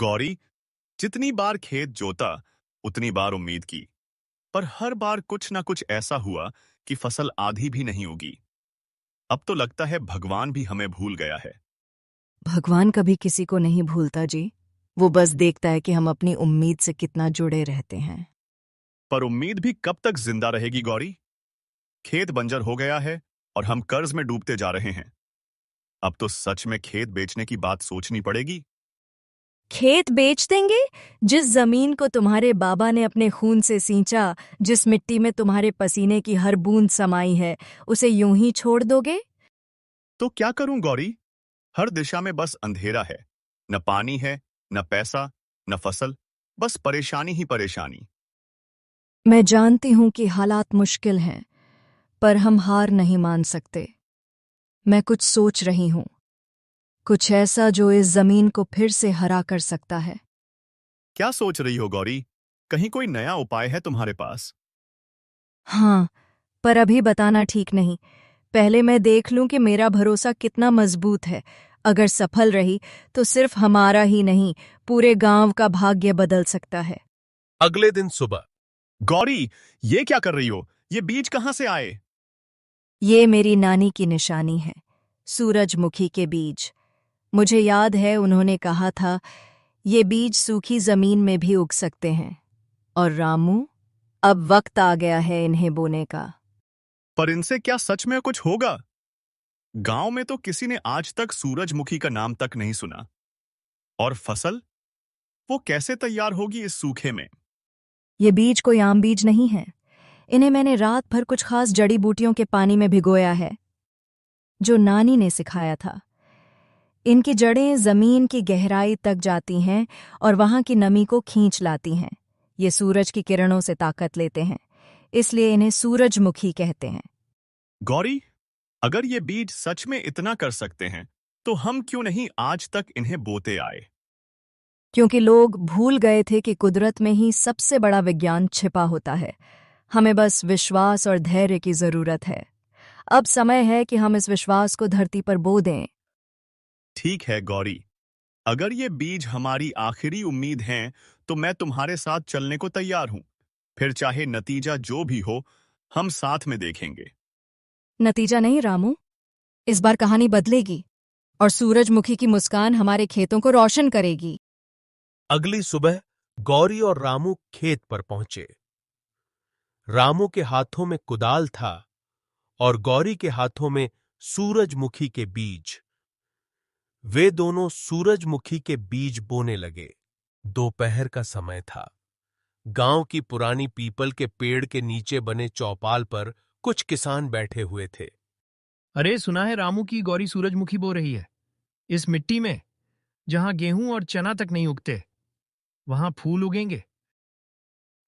गौरी, जितनी बार खेत जोता उतनी बार उम्मीद की, पर हर बार कुछ ना कुछ ऐसा हुआ कि फसल आधी भी नहीं उगी। अब तो लगता है भगवान भी हमें भूल गया है। भगवान कभी किसी को नहीं भूलता जी। वो बस देखता है कि हम अपनी उम्मीद से कितना जुड़े रहते हैं। पर उम्मीद भी कब तक जिंदा रहेगी गौरी? खेत बंजर हो गया है और हम कर्ज में डूबते जा रहे हैं। अब तो सच में खेत बेचने की बात सोचनी पड़ेगी। खेत बेच देंगे? जिस जमीन को तुम्हारे बाबा ने अपने खून से सींचा, जिस मिट्टी में तुम्हारे पसीने की हर बूंद समाई है, उसे यूं ही छोड़ दोगे? तो क्या करूं गौरी? हर दिशा में बस अंधेरा है। न पानी है, न पैसा, न फसल, बस परेशानी ही परेशानी। मैं जानती हूं कि हालात मुश्किल हैं, पर हम हार नहीं मान सकते। मैं कुछ सोच रही हूं, कुछ ऐसा जो इस जमीन को फिर से हरा कर सकता है। क्या सोच रही हो गौरी? कहीं कोई नया उपाय है तुम्हारे पास? हाँ, पर अभी बताना ठीक नहीं। पहले मैं देख लूं कि मेरा भरोसा कितना मजबूत है। अगर सफल रही तो सिर्फ हमारा ही नहीं, पूरे गांव का भाग्य बदल सकता है। अगले दिन सुबह। गौरी, ये क्या कर रही हो? ये बीज कहाँ से आए? ये मेरी नानी की निशानी है, सूरजमुखी के बीज। मुझे याद है उन्होंने कहा था, ये बीज सूखी जमीन में भी उग सकते हैं। और रामू, अब वक्त आ गया है इन्हें बोने का। पर इनसे क्या सच में कुछ होगा? गांव में तो किसी ने आज तक सूरजमुखी का नाम तक नहीं सुना। और फसल, वो कैसे तैयार होगी इस सूखे में? ये बीज कोई आम बीज नहीं है। इन्हें मैंने रात भर कुछ खास जड़ी बूटियों के पानी में भिगोया है, जो नानी ने सिखाया था। इनकी जड़ें जमीन की गहराई तक जाती हैं और वहां की नमी को खींच लाती हैं। ये सूरज की किरणों से ताकत लेते हैं, इसलिए इन्हें सूरजमुखी कहते हैं। गौरी, अगर ये बीज सच में इतना कर सकते हैं, तो हम क्यों नहीं आज तक इन्हें बोते आए? क्योंकि लोग भूल गए थे कि कुदरत में ही सबसे बड़ा विज्ञान छिपा होता है। हमें बस विश्वास और धैर्य की जरूरत है। अब समय है कि हम इस विश्वास को धरती पर बो दें। ठीक है गौरी, अगर ये बीज हमारी आखिरी उम्मीद हैं, तो मैं तुम्हारे साथ चलने को तैयार हूं। फिर चाहे नतीजा जो भी हो, हम साथ में देखेंगे। नतीजा नहीं रामू, इस बार कहानी बदलेगी और सूरजमुखी की मुस्कान हमारे खेतों को रोशन करेगी। अगली सुबह गौरी और रामू खेत पर पहुंचे। रामू के हाथों में कुदाल था और गौरी के हाथों में सूरजमुखी के बीज। वे दोनों सूरजमुखी के बीज बोने लगे। दोपहर का समय था। गांव की पुरानी पीपल के पेड़ के नीचे बने चौपाल पर कुछ किसान बैठे हुए थे। अरे सुना है रामू की गौरी सूरजमुखी बो रही है। इस मिट्टी में जहां गेहूं और चना तक नहीं उगते, वहां फूल उगेंगे।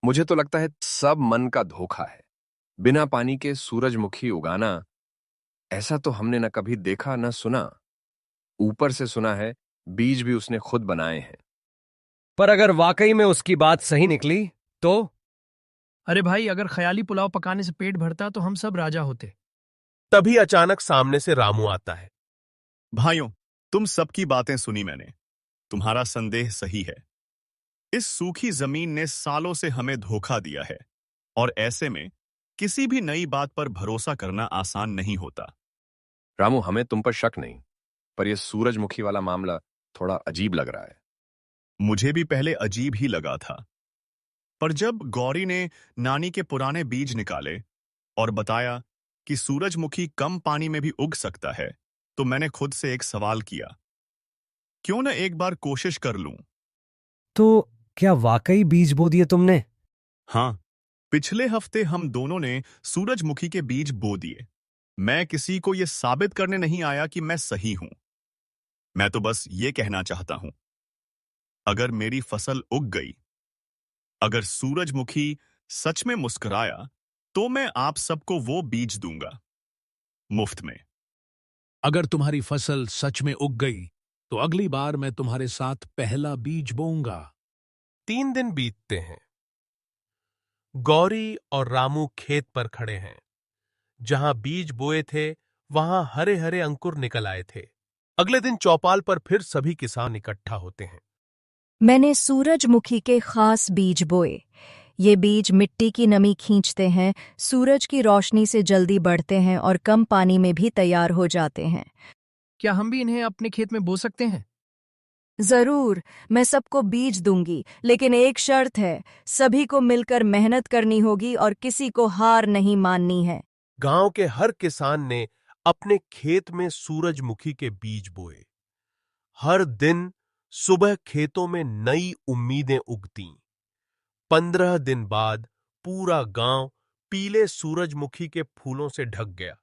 मुझे तो लगता है सब मन का धोखा है। बिना पानी के सूरजमुखी उगाना, ऐसा तो हमने न कभी देखा न सुना। ऊपर से सुना है बीज भी उसने खुद बनाए हैं। पर अगर वाकई में उसकी बात सही निकली तो? अरे भाई, अगर ख्याली पुलाव पकाने से पेट भरता तो हम सब राजा होते। तभी अचानक सामने से रामू आता है। भाइयों, तुम सबकी बातें सुनी मैंने। तुम्हारा संदेह सही है। इस सूखी जमीन ने सालों से हमें धोखा दिया है, और ऐसे में किसी भी नई बात पर भरोसा करना आसान नहीं होता। रामू, हमें तुम पर शक नहीं, पर यह सूरजमुखी वाला मामला थोड़ा अजीब लग रहा है। मुझे भी पहले अजीब ही लगा था, पर जब गौरी ने नानी के पुराने बीज निकाले और बताया कि सूरजमुखी कम पानी में भी उग सकता है, तो मैंने खुद से एक सवाल किया, क्यों न एक बार कोशिश कर लूं? तो क्या वाकई बीज बो दिए तुमने? हाँ, पिछले हफ्ते हम दोनों ने सूरजमुखी के बीज बो दिए। मैं किसी को यह साबित करने नहीं आया कि मैं सही हूं। मैं तो बस ये कहना चाहता हूं, अगर मेरी फसल उग गई, अगर सूरजमुखी सच में मुस्कुराया, तो मैं आप सबको वो बीज दूंगा, मुफ्त में। अगर तुम्हारी फसल सच में उग गई, तो अगली बार मैं तुम्हारे साथ पहला बीज बोऊंगा। 3 दिन बीतते हैं। गौरी और रामू खेत पर खड़े हैं। जहां बीज बोए थे, वहां हरे हरे अंकुर निकल आए थे। अगले दिन चौपाल पर फिर सभी किसान इकट्ठा होते हैं। मैंने सूरजमुखी के खास बीज बोए। ये बीज मिट्टी की नमी खींचते हैं, सूरज की रोशनी से जल्दी बढ़ते हैं और कम पानी में भी तैयार हो जाते हैं। क्या हम भी इन्हें अपने खेत में बो सकते हैं? जरूर, मैं सबको बीज दूंगी, लेकिन एक शर्त है, सभी को मिलकर मेहनत करनी होगी और किसी को हार नहीं माननी है। गांव के हर किसान ने अपने खेत में सूरजमुखी के बीज बोए। हर दिन सुबह खेतों में नई उम्मीदें उगतीं। 15 दिन बाद पूरा गांव पीले सूरजमुखी के फूलों से ढक गया।